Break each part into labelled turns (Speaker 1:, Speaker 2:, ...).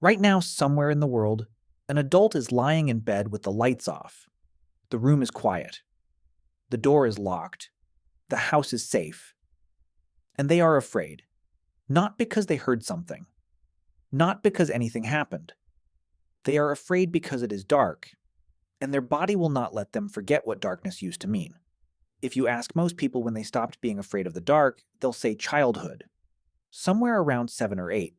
Speaker 1: Right now, somewhere in the world, an adult is lying in bed with the lights off. The room is quiet. The door is locked. The house is safe. And they are afraid. Not because they heard something. Not because anything happened. They are afraid because it is dark, and their body will not let them forget what darkness used to mean. If you ask most people when they stopped being afraid of the dark, they'll say childhood, somewhere around 7 or 8.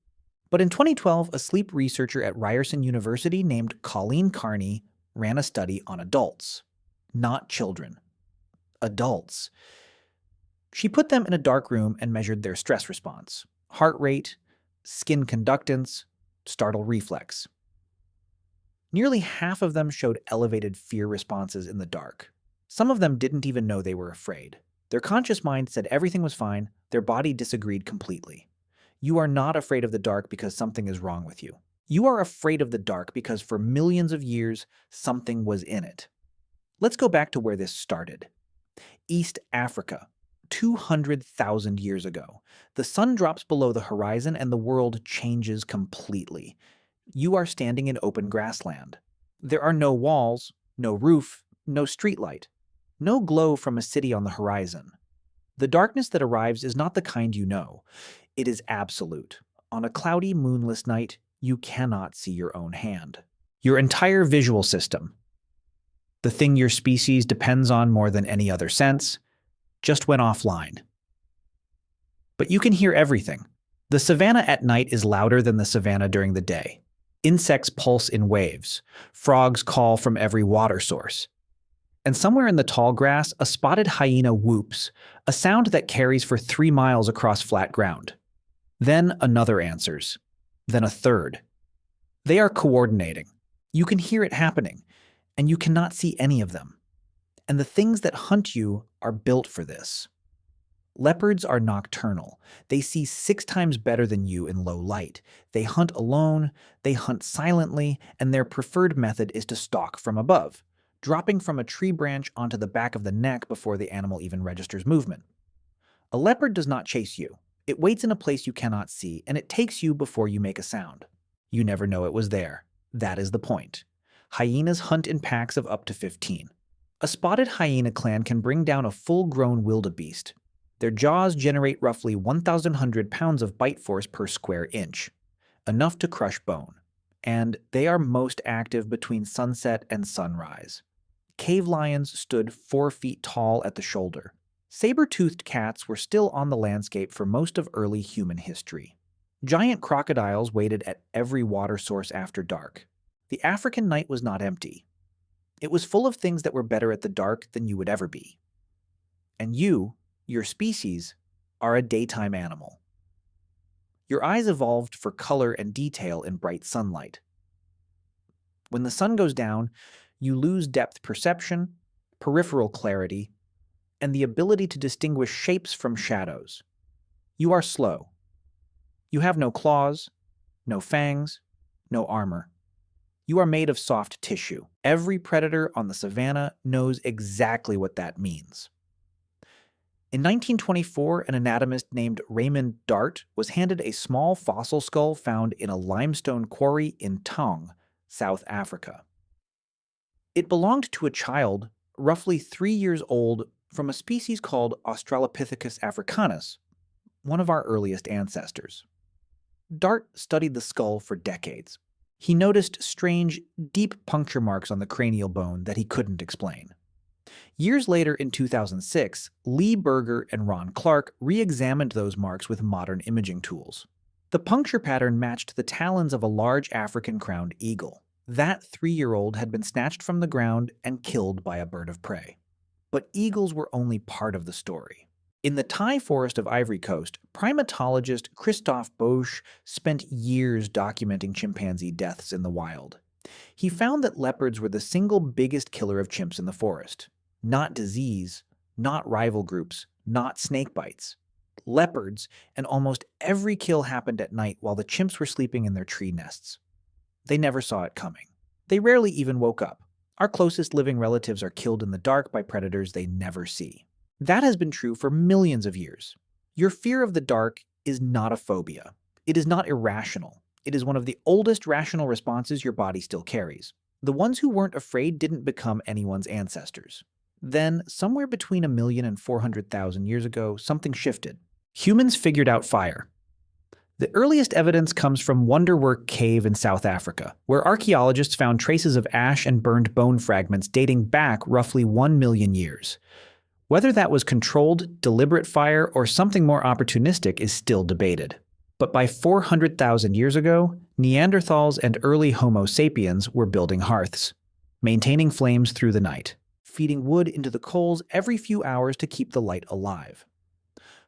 Speaker 1: But in 2012, a sleep researcher at Ryerson University named Colleen Carney ran a study on adults, not children. Adults. She put them in a dark room and measured their stress response, heart rate, skin conductance, startle reflex. Nearly half of them showed elevated fear responses in the dark. Some of them didn't even know they were afraid. Their conscious mind said everything was fine, their body disagreed completely. You are not afraid of the dark because something is wrong with you. You are afraid of the dark because for millions of years, something was in it. Let's go back to where this started. East Africa, 200,000 years ago. The sun drops below the horizon and the world changes completely. You are standing in open grassland. There are no walls, no roof, no streetlight, no glow from a city on the horizon. The darkness that arrives is not the kind you know. It is absolute. On a cloudy, moonless night, you cannot see your own hand. Your entire visual system, the thing your species depends on more than any other sense, just went offline. But you can hear everything. The savanna at night is louder than the savanna during the day. Insects pulse in waves. Frogs call from every water source. And somewhere in the tall grass, a spotted hyena whoops, a sound that carries for 3 miles across flat ground. Then another answers. Then a third. They are coordinating. You can hear it happening, and you cannot see any of them. And the things that hunt you are built for this. Leopards are nocturnal. They see 6 times better than you in low light. They hunt alone, they hunt silently, and their preferred method is to stalk from above, dropping from a tree branch onto the back of the neck before the animal even registers movement. A leopard does not chase you. It waits in a place you cannot see, and it takes you before you make a sound. You never know it was there. That is the point. Hyenas hunt in packs of up to 15. A spotted hyena clan can bring down a full-grown wildebeest. Their jaws generate roughly 1,100 pounds of bite force per square inch, enough to crush bone. And they are most active between sunset and sunrise. Cave lions stood 4 feet tall at the shoulder. Saber-toothed cats were still on the landscape for most of early human history. Giant crocodiles waited at every water source after dark. The African night was not empty. It was full of things that were better at the dark than you would ever be. And you, your species, are a daytime animal. Your eyes evolved for color and detail in bright sunlight. When the sun goes down, you lose depth perception, peripheral clarity, and the ability to distinguish shapes from shadows. You are slow. You have no claws, no fangs, no armor. You are made of soft tissue. Every predator on the savanna knows exactly what that means. In 1924, an anatomist named Raymond Dart was handed a small fossil skull found in a limestone quarry in Taung, South Africa. It belonged to a child, roughly 3 years old, from a species called Australopithecus africanus, one of our earliest ancestors. Dart studied the skull for decades. He noticed strange, deep puncture marks on the cranial bone that he couldn't explain. Years later, in 2006, Lee Berger and Ron Clark re-examined those marks with modern imaging tools. The puncture pattern matched the talons of a large African crowned eagle. That 3-year-old had been snatched from the ground and killed by a bird of prey. But eagles were only part of the story. In the Thai forest of Ivory Coast, primatologist Christophe Bosch spent years documenting chimpanzee deaths in the wild. He found that leopards were the single biggest killer of chimps in the forest. Not disease, not rival groups, not snake bites. Leopards, and almost every kill happened at night while the chimps were sleeping in their tree nests. They never saw it coming. They rarely even woke up. Our closest living relatives are killed in the dark by predators they never see. That has been true for millions of years. Your fear of the dark is not a phobia. It is not irrational. It is one of the oldest rational responses your body still carries. The ones who weren't afraid didn't become anyone's ancestors. Then, somewhere between 1 million and 400,000 years ago, something shifted. Humans figured out fire. The earliest evidence comes from Wonderwork Cave in South Africa, where archaeologists found traces of ash and burned bone fragments dating back roughly 1 million years. Whether that was controlled, deliberate fire or something more opportunistic is still debated. But by 400,000 years ago, Neanderthals and early Homo sapiens were building hearths, maintaining flames through the night, feeding wood into the coals every few hours to keep the light alive.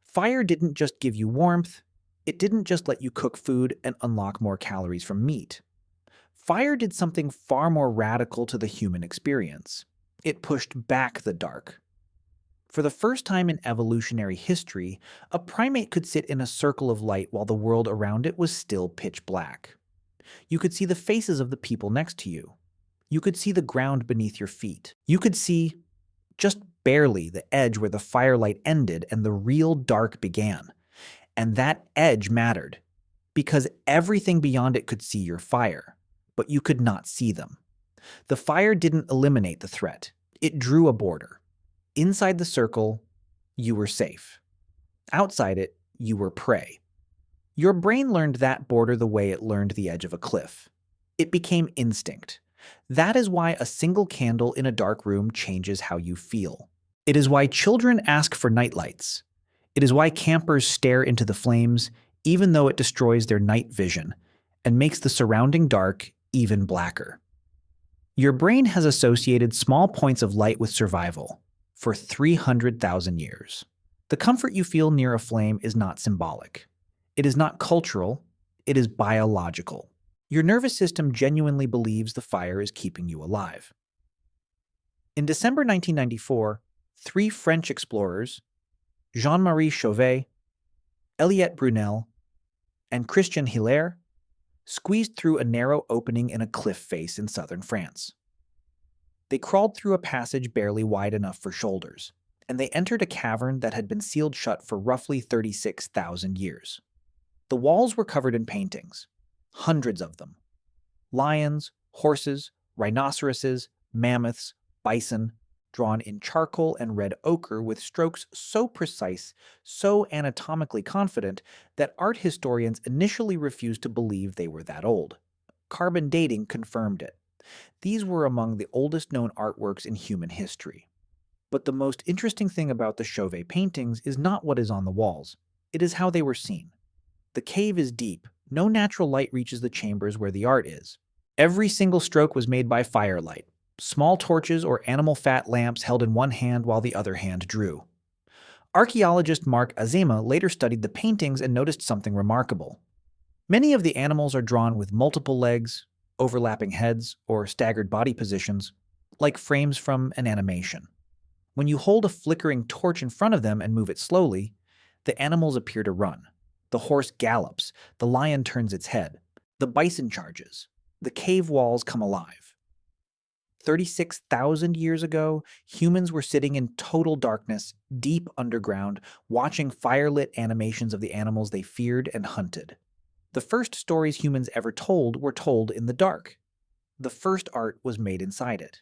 Speaker 1: Fire didn't just give you warmth, it didn't just let you cook food and unlock more calories from meat. Fire did something far more radical to the human experience. It pushed back the dark. For the first time in evolutionary history, a primate could sit in a circle of light while the world around it was still pitch black. You could see the faces of the people next to you. You could see the ground beneath your feet. You could see, just barely, the edge where the firelight ended and the real dark began. And that edge mattered, because everything beyond it could see your fire, but you could not see them. The fire didn't eliminate the threat. It drew a border. Inside the circle, you were safe. Outside it, you were prey. Your brain learned that border the way it learned the edge of a cliff. It became instinct. That is why a single candle in a dark room changes how you feel. It is why children ask for nightlights. It is why campers stare into the flames, even though it destroys their night vision, and makes the surrounding dark even blacker. Your brain has associated small points of light with survival for 300,000 years. The comfort you feel near a flame is not symbolic. It is not cultural, it is biological. Your nervous system genuinely believes the fire is keeping you alive. In December 1994, 3 French explorers, Jean-Marie Chauvet, Eliette Brunel, and Christian Hilaire, squeezed through a narrow opening in a cliff face in southern France. They crawled through a passage barely wide enough for shoulders, and they entered a cavern that had been sealed shut for roughly 36,000 years. The walls were covered in paintings, hundreds of them. Lions, horses, rhinoceroses, mammoths, bison, drawn in charcoal and red ochre with strokes so precise, so anatomically confident, that art historians initially refused to believe they were that old. Carbon dating confirmed it. These were among the oldest known artworks in human history. But the most interesting thing about the Chauvet paintings is not what is on the walls. It is how they were seen. The cave is deep. No natural light reaches the chambers where the art is. Every single stroke was made by firelight. Small torches or animal fat lamps held in one hand while the other hand drew. Archaeologist Mark Azema later studied the paintings and noticed something remarkable. Many of the animals are drawn with multiple legs, overlapping heads, or staggered body positions, like frames from an animation. When you hold a flickering torch in front of them and move it slowly, the animals appear to run. The horse gallops, the lion turns its head, the bison charges, the cave walls come alive. 36,000 years ago, humans were sitting in total darkness, deep underground, watching firelit animations of the animals they feared and hunted. The first stories humans ever told were told in the dark. The first art was made inside it.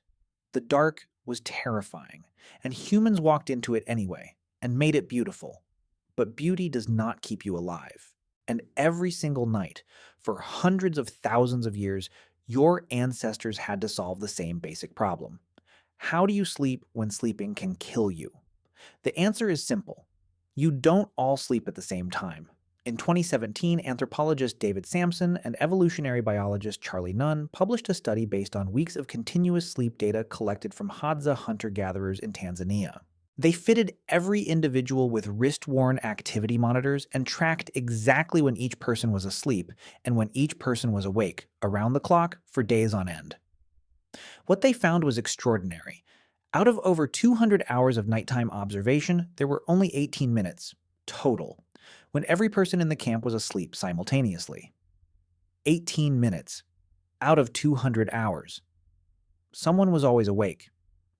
Speaker 1: The dark was terrifying, and humans walked into it anyway, and made it beautiful. But beauty does not keep you alive. And every single night, for hundreds of thousands of years, your ancestors had to solve the same basic problem. How do you sleep when sleeping can kill you? The answer is simple. You don't all sleep at the same time. In 2017, anthropologist David Sampson and evolutionary biologist Charlie Nunn published a study based on weeks of continuous sleep data collected from Hadza hunter-gatherers in Tanzania. They fitted every individual with wrist-worn activity monitors and tracked exactly when each person was asleep and when each person was awake, around the clock, for days on end. What they found was extraordinary. Out of over 200 hours of nighttime observation, there were only 18 minutes, total, when every person in the camp was asleep simultaneously. 18 minutes, out of 200 hours. Someone was always awake,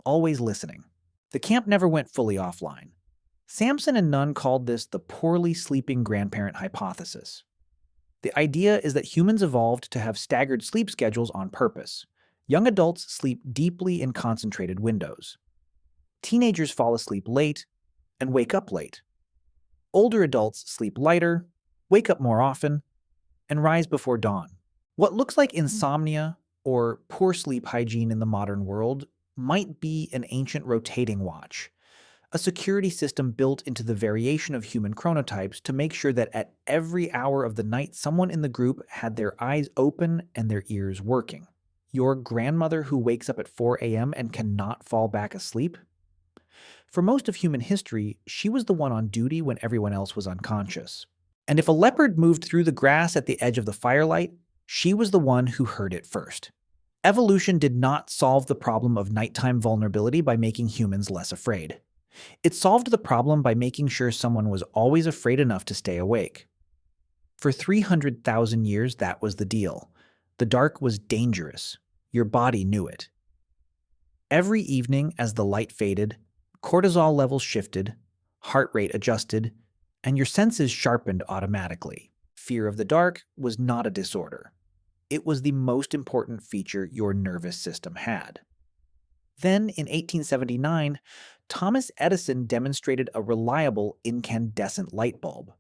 Speaker 1: always listening. The camp never went fully offline. Sampson and Nunn called this the poorly sleeping grandparent hypothesis. The idea is that humans evolved to have staggered sleep schedules on purpose. Young adults sleep deeply in concentrated windows. Teenagers fall asleep late and wake up late. Older adults sleep lighter, wake up more often, and rise before dawn. What looks like insomnia or poor sleep hygiene in the modern world might be an ancient rotating watch, a security system built into the variation of human chronotypes to make sure that at every hour of the night, someone in the group had their eyes open and their ears working. Your grandmother who wakes up at 4 a.m. and cannot fall back asleep? For most of human history, she was the one on duty when everyone else was unconscious. And if a leopard moved through the grass at the edge of the firelight, she was the one who heard it first. Evolution did not solve the problem of nighttime vulnerability by making humans less afraid. It solved the problem by making sure someone was always afraid enough to stay awake. For 300,000 years, that was the deal. The dark was dangerous. Your body knew it. Every evening, as the light faded, cortisol levels shifted, heart rate adjusted, and your senses sharpened automatically. Fear of the dark was not a disorder. It was the most important feature your nervous system had. Then, in 1879, Thomas Edison demonstrated a reliable incandescent light bulb.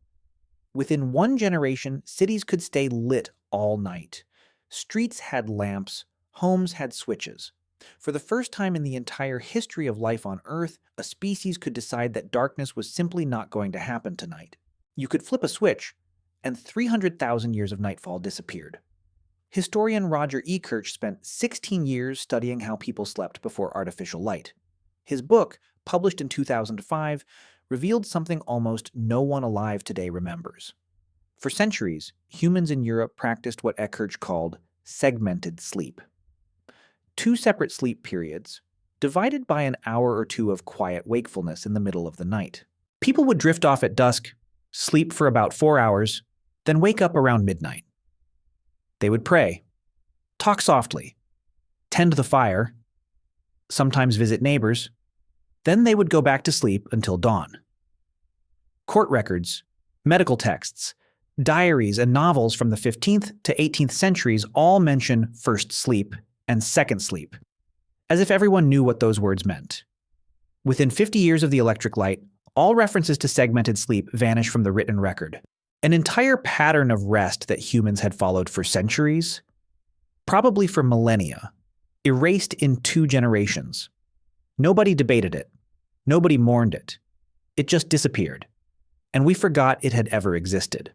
Speaker 1: Within one generation, cities could stay lit all night. Streets had lamps, homes had switches. For the first time in the entire history of life on Earth, a species could decide that darkness was simply not going to happen tonight. You could flip a switch, and 300,000 years of nightfall disappeared. Historian Roger E. Kirch spent 16 years studying how people slept before artificial light. His book, published in 2005, revealed something almost no one alive today remembers. For centuries, humans in Europe practiced what Kirch called segmented sleep. 2 separate sleep periods, divided by an hour or two of quiet wakefulness in the middle of the night. People would drift off at dusk, sleep for about 4 hours, then wake up around midnight. They would pray, talk softly, tend the fire, sometimes visit neighbors. Then they would go back to sleep until dawn. Court records, medical texts, diaries, and novels from the 15th to 18th centuries all mention first sleep and second sleep, as if everyone knew what those words meant. Within 50 years of the electric light, all references to segmented sleep vanish from the written record. An entire pattern of rest that humans had followed for centuries, probably for millennia, erased in 2 generations. Nobody debated it. Nobody mourned it. It just disappeared. And we forgot it had ever existed.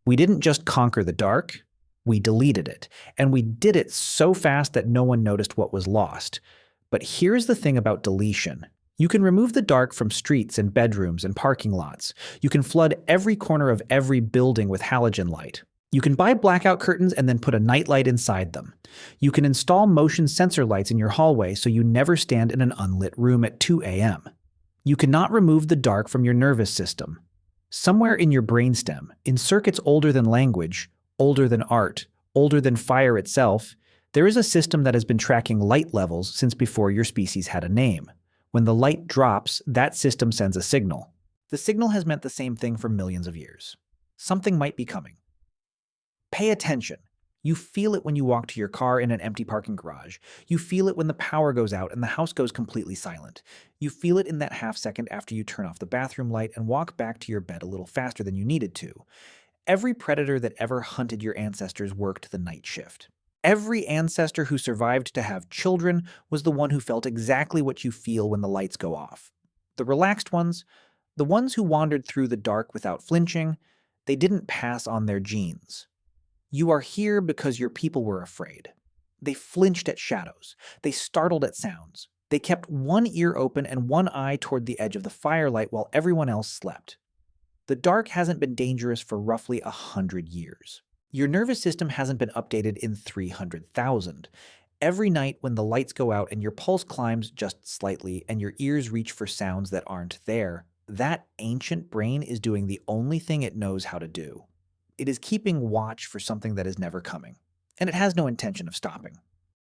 Speaker 1: We didn't just conquer the dark, we deleted it. And we did it so fast that no one noticed what was lost. But here's the thing about deletion. You can remove the dark from streets and bedrooms and parking lots. You can flood every corner of every building with halogen light. You can buy blackout curtains and then put a nightlight inside them. You can install motion sensor lights in your hallway so you never stand in an unlit room at 2 a.m. You cannot remove the dark from your nervous system. Somewhere in your brainstem, in circuits older than language, older than art, older than fire itself, there is a system that has been tracking light levels since before your species had a name. When the light drops, that system sends a signal. The signal has meant the same thing for millions of years. Something might be coming. Pay attention. You feel it when you walk to your car in an empty parking garage. You feel it when the power goes out and the house goes completely silent. You feel it in that half second after you turn off the bathroom light and walk back to your bed a little faster than you needed to. Every predator that ever hunted your ancestors worked the night shift. Every ancestor who survived to have children was the one who felt exactly what you feel when the lights go off. The relaxed ones, the ones who wandered through the dark without flinching, they didn't pass on their genes. You are here because your people were afraid. They flinched at shadows. They startled at sounds. They kept one ear open and one eye toward the edge of the firelight while everyone else slept. The dark hasn't been dangerous for roughly 100 years. Your nervous system hasn't been updated in 300,000. Every night when the lights go out and your pulse climbs just slightly and your ears reach for sounds that aren't there, that ancient brain is doing the only thing it knows how to do. It is keeping watch for something that is never coming, and it has no intention of stopping.